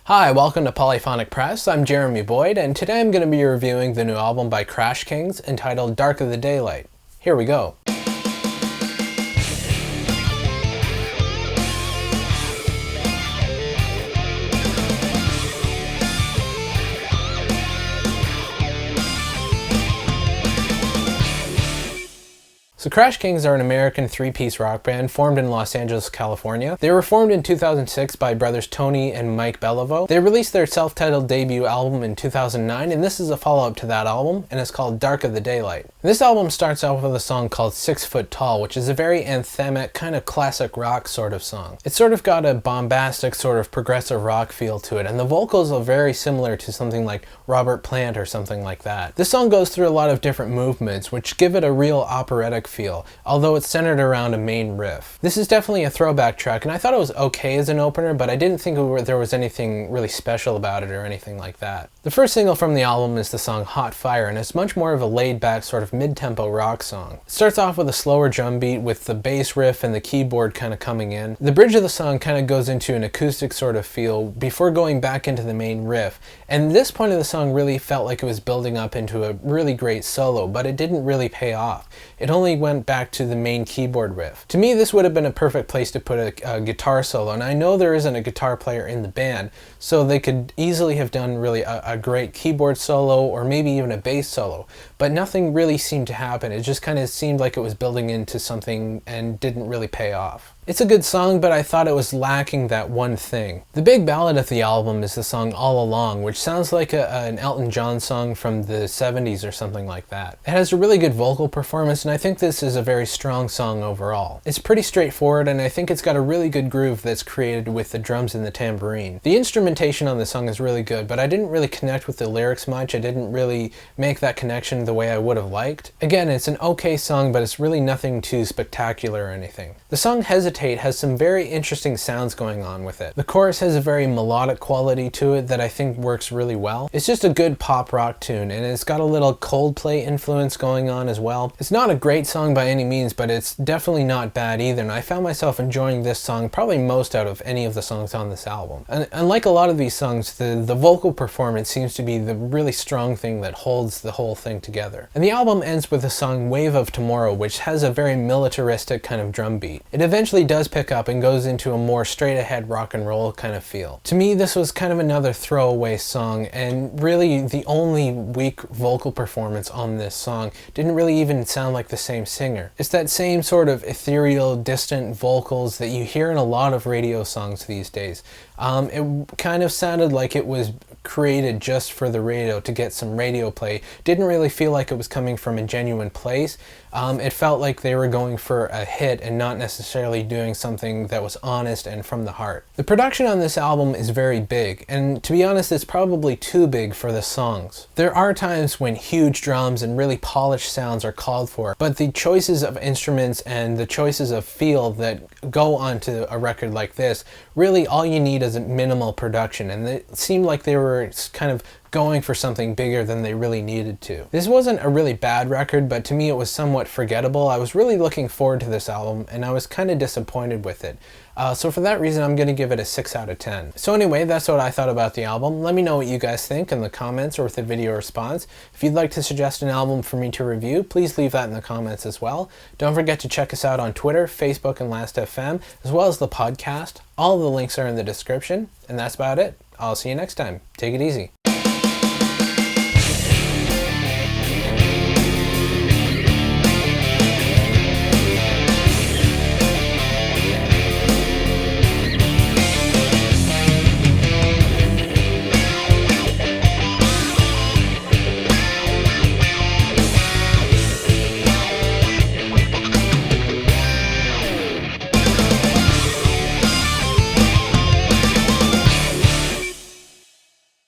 Hi, welcome to Polyphonic Press. I'm Jeremy Boyd, and today I'm going to be reviewing the new album by Crash Kings entitled Dark of the Daylight. Here we go. So Crash Kings are an American three-piece rock band formed in Los Angeles, California. They were formed in 2006 by brothers Tony and Mike Beliveau. They released their self-titled debut album in 2009, and this is a follow-up to that album, and it's called Dark of the Daylight. This album starts off with a song called 6 Foot Tall, which is a very anthemic, kind of classic rock sort of song. It's sort of got a bombastic sort of progressive rock feel to it, and the vocals are very similar to something like Robert Plant or something like that. This song goes through a lot of different movements, which give it a real operatic feel, although it's centered around a main riff. This is definitely a throwback track, and I thought it was okay as an opener, but I didn't think there was anything really special about it or anything like that. The first single from the album is the song Hot Fire, and it's much more of a laid-back sort of mid-tempo rock song. It starts off with a slower drum beat with the bass riff and the keyboard kind of coming in. The bridge of the song kind of goes into an acoustic sort of feel before going back into the main riff, and this point of the song really felt like it was building up into a really great solo, but it didn't really pay off. It only went back to the main keyboard riff. To me, this would have been a perfect place to put a guitar solo, and I know there isn't a guitar player in the band, so they could easily have done really a great keyboard solo or maybe even a bass solo, but nothing really seemed to happen. It just kind of seemed like it was building into something and didn't really pay off. It's a good song, but I thought it was lacking that one thing. The big ballad of the album is the song All Along, which sounds like an Elton John song from the 70s or something like that. It has a really good vocal performance, and I think this is a very strong song overall. It's pretty straightforward, and I think it's got a really good groove that's created with the drums and the tambourine. The instrumentation on the song is really good, but I didn't really connect with the lyrics much. I didn't really make that connection the way I would have liked. Again, it's an okay song, but it's really nothing too spectacular or anything. The song Hesitate has some very interesting sounds going on with it. The chorus has a very melodic quality to it that I think works really well. It's just a good pop rock tune, and it's got a little Coldplay influence going on as well. It's not a great song by any means, but it's definitely not bad either, and I found myself enjoying this song probably most out of any of the songs on this album. And unlike a lot of these songs, the vocal performance seems to be the really strong thing that holds the whole thing together. And the album ends with the song Wave of Tomorrow, which has a very militaristic kind of drum beat. It eventually does pick up and goes into a more straight ahead rock and roll kind of feel. To me, this was kind of another throwaway song, and really the only weak vocal performance on this song didn't really even sound like the same singer. It's that same sort of ethereal, distant vocals that you hear in a lot of radio songs these days. It kind of sounded like it was created just for the radio to get some radio play. Didn't really feel like it was coming from a genuine place. It felt like they were going for a hit and not necessarily doing something that was honest and from the heart. The production on this album is very big, and to be honest, it's probably too big for the songs. There are times when huge drums and really polished sounds are called for, but the choices of instruments and the choices of feel that go onto a record like this, really all you need is a minimal production, and it seemed like they were kind of going for something bigger than they really needed to. This wasn't a really bad record, but to me it was somewhat forgettable. I was really looking forward to this album, and I was kind of disappointed with it. So for that reason, I'm going to give it a 6 out of 10. So anyway, that's what I thought about the album. Let me know what you guys think in the comments or with a video response. If you'd like to suggest an album for me to review, please leave that in the comments as well. Don't forget to check us out on Twitter, Facebook, and Last.fm, as well as the podcast. All of the links are in the description, and that's about it. I'll see you next time. Take it easy.